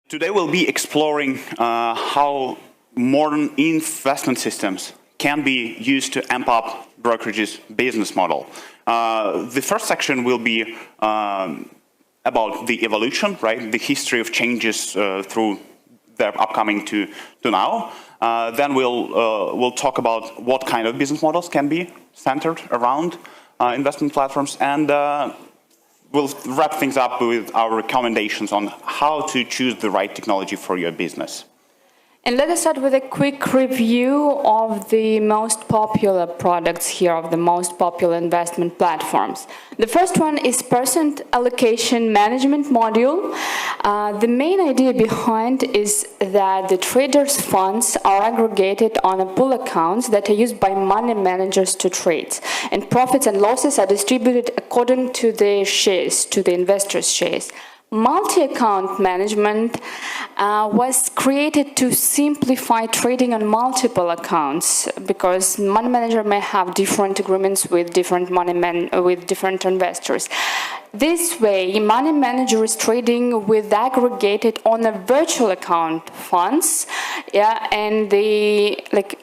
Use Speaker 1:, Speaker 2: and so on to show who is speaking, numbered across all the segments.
Speaker 1: Today we'll be exploring how modern investment systems can be used to amp up brokerage's business model. The first section will be about the evolution, right? The history of changes through the upcoming to now. Then we'll talk about what kind of business models can be centered around investment platforms, and we'll wrap things up with our recommendations on how to choose the right technology for your business.
Speaker 2: And let us start with a quick review of the most popular products here, of the most popular investment platforms. The first one is Percent Allocation Management Module. The main idea behind is that the traders' funds are aggregated on a pool accounts that are used by money managers to trade, and profits and losses are distributed according to their shares, to the investors' shares. Multi-account management was created to simplify trading on multiple accounts, because money manager may have different agreements with different different investors. This way, money manager is trading with aggregated on a virtual account funds, and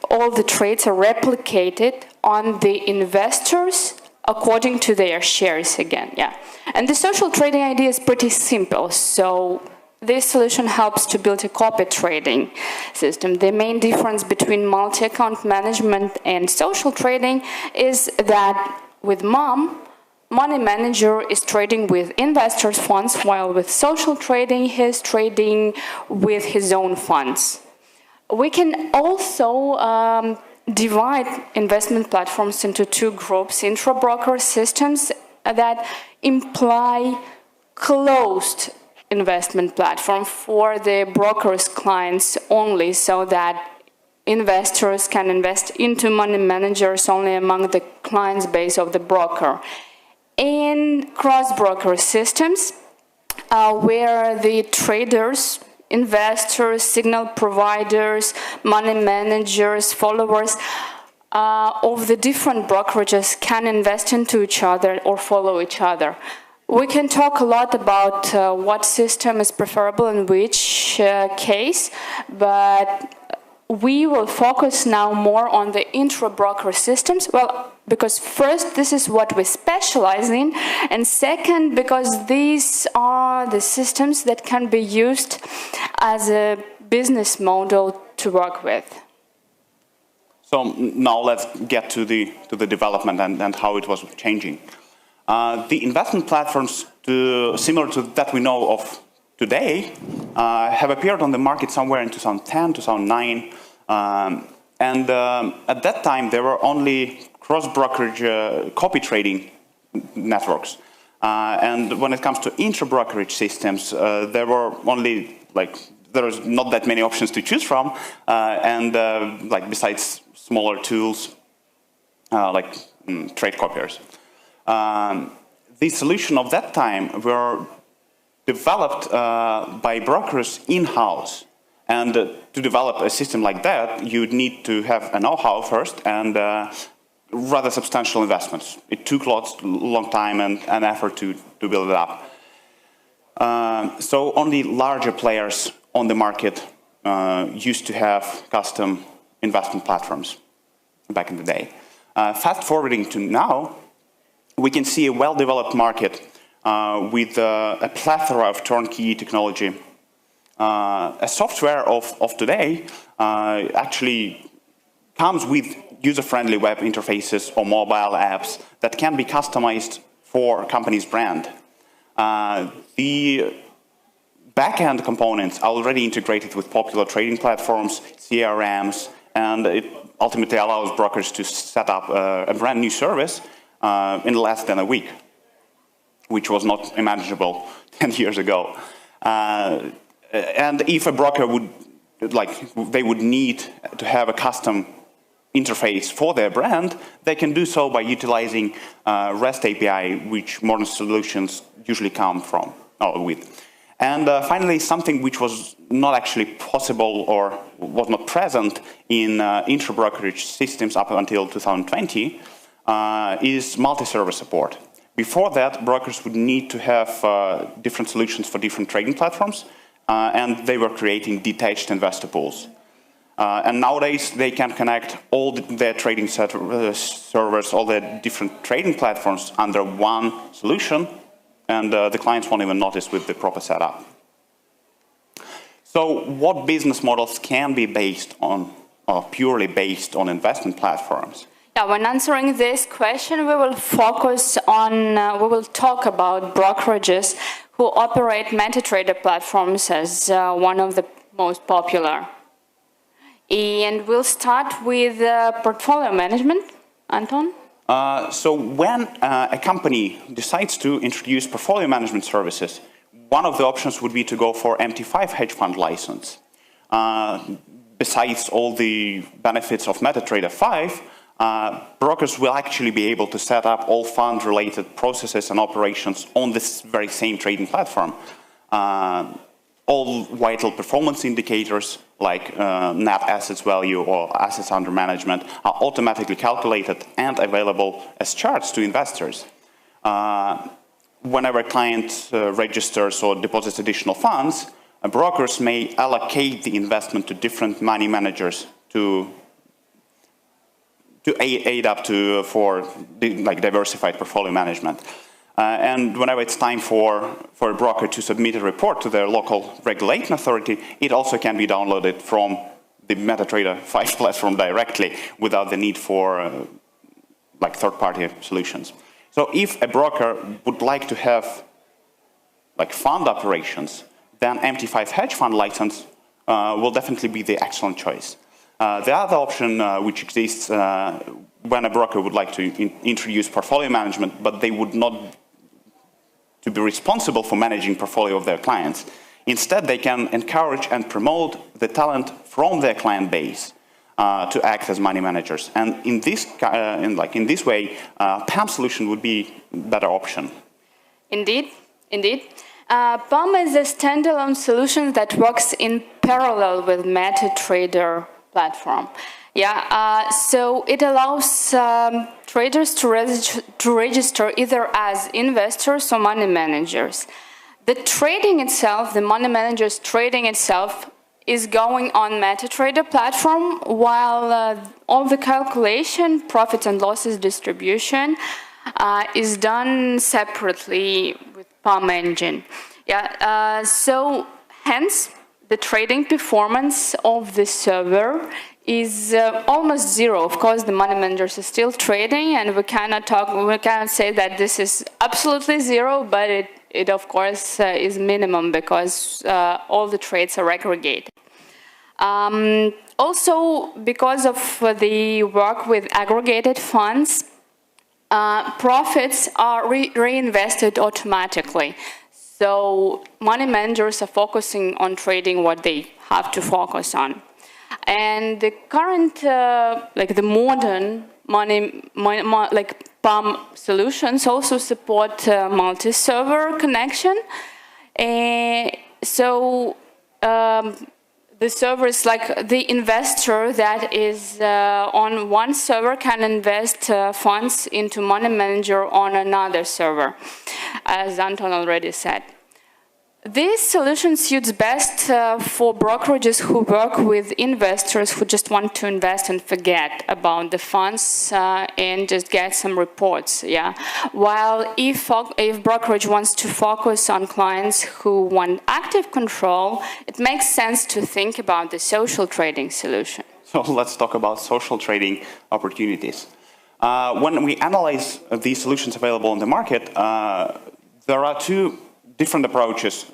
Speaker 2: all the trades are replicated on the investors according to their shares again, And the social trading idea is pretty simple. So this solution helps to build a copy trading system. The main difference between multi-account management and social trading is that with PAMM, money manager is trading with investors' funds, while with social trading, he's trading with his own funds. We can also divide investment platforms into two groups: intra-broker systems that imply closed investment platform for the broker's clients only, so that investors can invest into money managers only among the clients base of the broker. And cross-broker systems where the traders, investors, signal providers, money managers, followers of the different brokerages can invest into each other or follow each other. We can talk a lot about what system is preferable in which case, but we will focus now more on the intra-broker systems. Well, because first, this is what we specialize in, and second, because these are the systems that can be used as a business model to work with.
Speaker 1: So now let's get to the development and how it was changing. The investment platforms, similar to that we know of today, have appeared on the market somewhere in 2010, 2009, and at that time there were only cross-brokerage copy trading networks. And when it comes to intra-brokerage systems, there were only there was not that many options to choose from, and besides smaller tools like trade copiers. The solution of that time were developed by brokers in-house. And to develop a system like that, you'd need to have a know-how first and rather substantial investments. It took a long time and effort to build it up. So only larger players on the market used to have custom investment platforms back in the day. Fast forwarding to now, we can see a well-developed market with a plethora of turnkey technology. A software of today actually comes with user-friendly web interfaces or mobile apps that can be customized for a company's brand. The back-end components are already integrated with popular trading platforms, CRMs, and it ultimately allows brokers to set up a brand new service in less than a week, which was not imaginable 10 years ago. And if a broker they would need to have a custom interface for their brand, they can do so by utilizing REST API, which modern solutions usually come with. And finally, something which was not actually possible or was not present in intra-brokerage systems up until 2020 is multi-server support. Before that, brokers would need to have different solutions for different trading platforms, and they were creating detached investor pools. And nowadays, they can connect all their trading servers, all their different trading platforms under one solution, and the clients won't even notice with the proper setup. So what business models can be based on, or purely based on investment platforms?
Speaker 2: Yeah, when answering this question, we will focus on, we will talk about brokerages who operate MetaTrader platforms as one of the most popular. And we'll start with portfolio management. Anton?
Speaker 1: So when a company decides to introduce portfolio management services, one of the options would be to go for MT5 hedge fund license. Besides all the benefits of MetaTrader 5, brokers will actually be able to set up all fund-related processes and operations on this very same trading platform. All vital performance indicators like net assets value or assets under management are automatically calculated and available as charts to investors. Whenever a client registers or deposits additional funds, brokers may allocate the investment to different money managers to aid up to for diversified portfolio management. And whenever it's time for a broker to submit a report to their local regulating authority, it also can be downloaded from the MetaTrader 5 platform directly without the need for third-party solutions. So if a broker would like to have fund operations, then MT5 hedge fund license will definitely be the excellent choice. The other option which exists when a broker would like to introduce portfolio management, but they would not to be responsible for managing portfolio of their clients. Instead, they can encourage and promote the talent from their client base to act as money managers. And in this way, PAMM solution would be a better option.
Speaker 2: Indeed, indeed. PAMM is a standalone solution that works in parallel with MetaTrader platform. Yeah, so it allows traders to register either as investors or money managers. The trading itself, the money managers trading itself, is going on MetaTrader platform, while all the calculation, profits and losses distribution, is done separately with PAMM engine. Yeah, so hence the trading performance of the server is almost zero. Of course, the money managers are still trading, and we cannot say that this is absolutely zero, but it of course is minimum because all the trades are aggregated. Also, because of the work with aggregated funds, profits are reinvested automatically. So money managers are focusing on trading what they have to focus on. And the current, the modern PAMM solutions also support multi-server connection. So the servers, like the investor that is on one server can invest funds into money manager on another server, as Anton already said. This solution suits best for brokerages who work with investors who just want to invest and forget about the funds and just get some reports. Yeah. While if brokerage wants to focus on clients who want active control, it makes sense to think about the social trading solution.
Speaker 1: So let's talk about social trading opportunities. When we analyze these solutions available in the market, there are two different approaches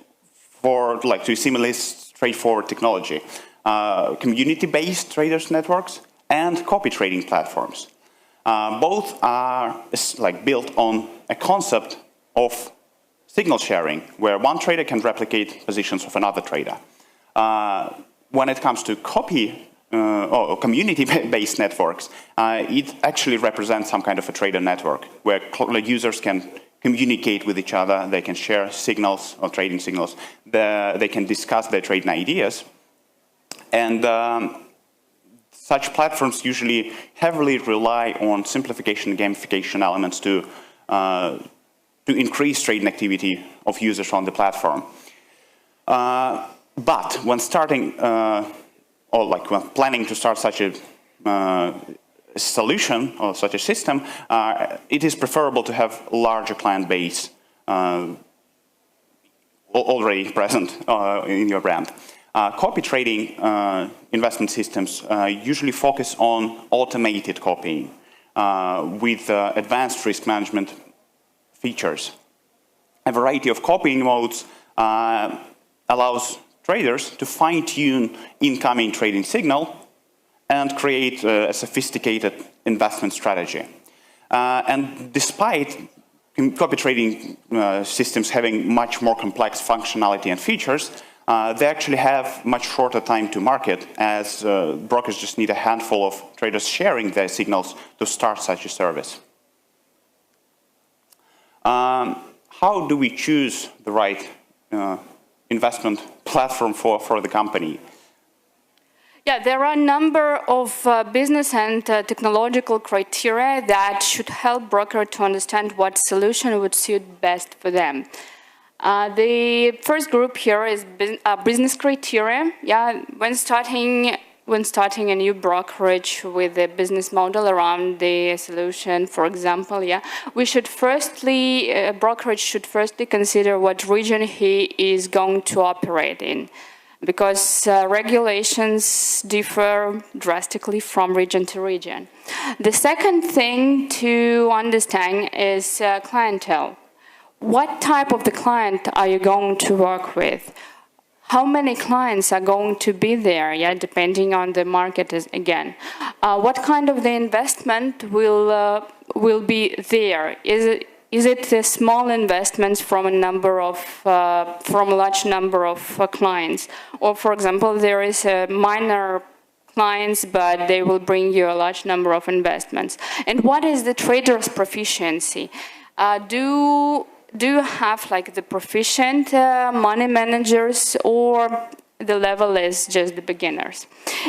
Speaker 1: to simulate straightforward technology: community-based traders networks and copy trading platforms. Both are built on a concept of signal sharing, where one trader can replicate positions of another trader. When it comes to copy or community-based networks, it actually represents some kind of a trader network where users can communicate with each other, they can share signals or trading signals, they can discuss their trading ideas. And such platforms usually heavily rely on simplification and gamification elements to increase trading activity of users on the platform. But when starting, or like when planning to start such a solution or such a system, it is preferable to have a larger client base already present in your brand. Copy trading investment systems usually focus on automated copying with advanced risk management features. A variety of copying modes allows traders to fine-tune incoming trading signal and create a sophisticated investment strategy. And despite copy trading systems having much more complex functionality and features, they actually have much shorter time to market, as brokers just need a handful of traders sharing their signals to start such a service. How do we choose the right investment platform for the company?
Speaker 2: Yeah, there are a number of business and technological criteria that should help broker to understand what solution would suit best for them. The first group here is business criteria. Yeah, when starting a new brokerage with a business model around the solution, for example, yeah, we should firstly, a brokerage should firstly consider what region he is going to operate in, because regulations differ drastically from region to region. The second thing to understand is clientele. What type of the client are you going to work with? How many clients are going to be there, yeah, depending on the market again. What kind of the investment will be there? Is it a small investments from a large number of clients? Or, for example, there is a minor clients, but they will bring you a large number of investments. And what is the trader's proficiency? Do you have like the proficient money managers, or the level is just the beginners?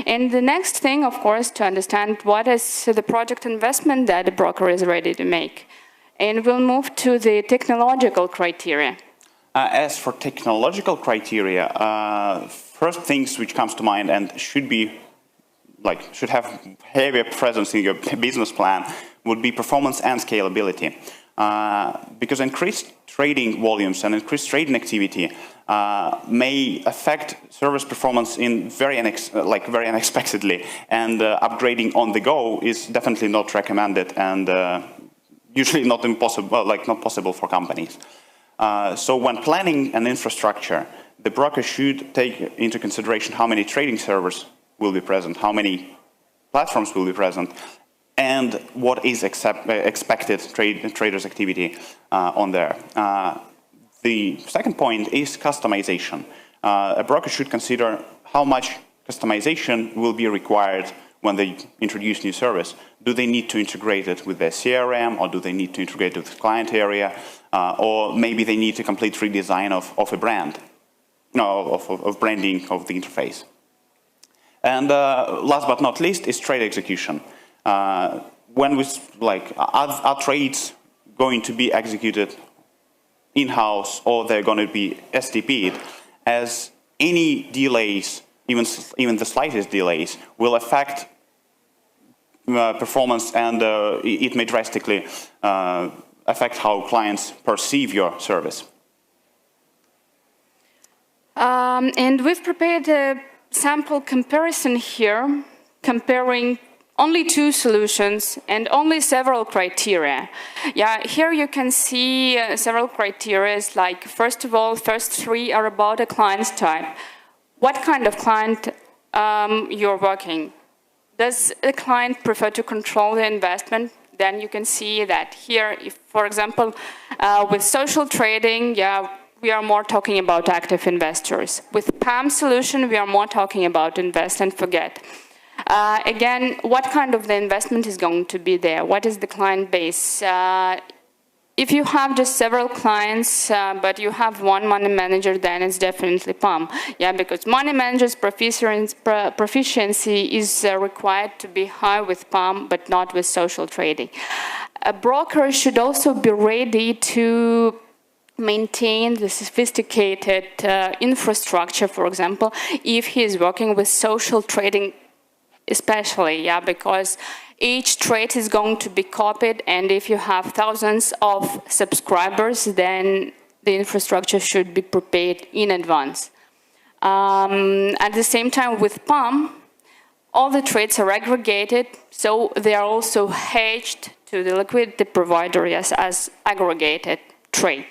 Speaker 2: And the next thing, of course, to understand what is the project investment that the broker is ready to make. And we'll move to the technological criteria.
Speaker 1: As for technological criteria, first things which comes to mind and should have heavier presence in your business plan would be performance and scalability. Because increased trading volumes and increased trading activity may affect service performance in very unexpectedly, and upgrading on the go is definitely not recommended and usually not possible for companies. So when planning an infrastructure, the broker should take into consideration how many trading servers will be present, how many platforms will be present, and what is expected traders' activity on there. The second point is customization. A broker should consider how much customization will be required when they introduce new service. Do they need to integrate it with their CRM, or do they need to integrate it with the client area, or maybe they need a complete redesign of a brand, of branding of the interface. And last but not least is trade execution. When are trades going to be executed in-house, or they're going to be STP'd, as any delays, even the slightest delays, will affect performance, and it may drastically affect how clients perceive your service.
Speaker 2: And we've prepared a sample comparison here, comparing only two solutions and only several criteria. Yeah, here you can see several criteria, like first of all, first three are about a client's type. What kind of client you're working? Does the client prefer to control the investment? Then you can see that here, if, for example, with social trading, yeah, we are more talking about active investors. With PAMM solution, we are more talking about invest and forget. Again, what kind of the investment is going to be there? What is the client base? If you have just several clients, but you have one money manager, then it's definitely PAMM. Yeah, because money manager's proficiency is required to be high with PAMM, but not with social trading. A broker should also be ready to maintain the sophisticated infrastructure, for example, if he is working with social trading especially, yeah, because each trade is going to be copied, and if you have thousands of subscribers, then the infrastructure should be prepared in advance. At the same time, with PAMM, all the trades are aggregated, so they are also hedged to the liquidity provider as aggregated trade.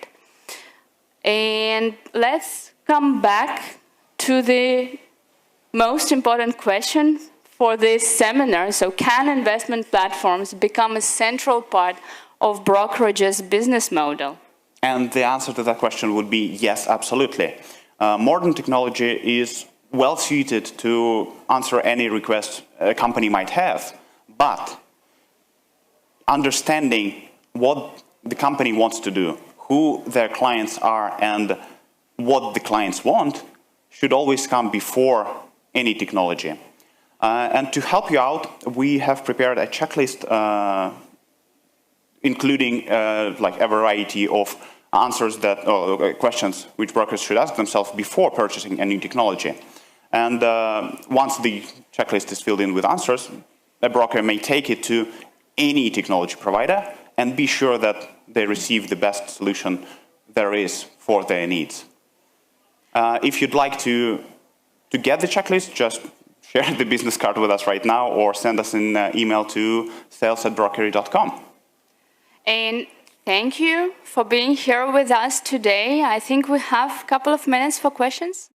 Speaker 2: And let's come back to the most important question for this seminar. So, can investment platforms become a central part of brokerage's business model?
Speaker 1: And the answer to that question would be yes, absolutely. Modern technology is well suited to answer any request a company might have, but understanding what the company wants to do, who their clients are, and what the clients want should always come before any technology. And to help you out, we have prepared a checklist including like a variety of answers that, questions which brokers should ask themselves before purchasing a new technology. And once the checklist is filled in with answers, a broker may take it to any technology provider and be sure that they receive the best solution there is for their needs. If you'd like to get the checklist, just share the business card with us right now or send us an email to sales@brokerage.com.
Speaker 2: And thank you for being here with us today. I think we have a couple of minutes for questions.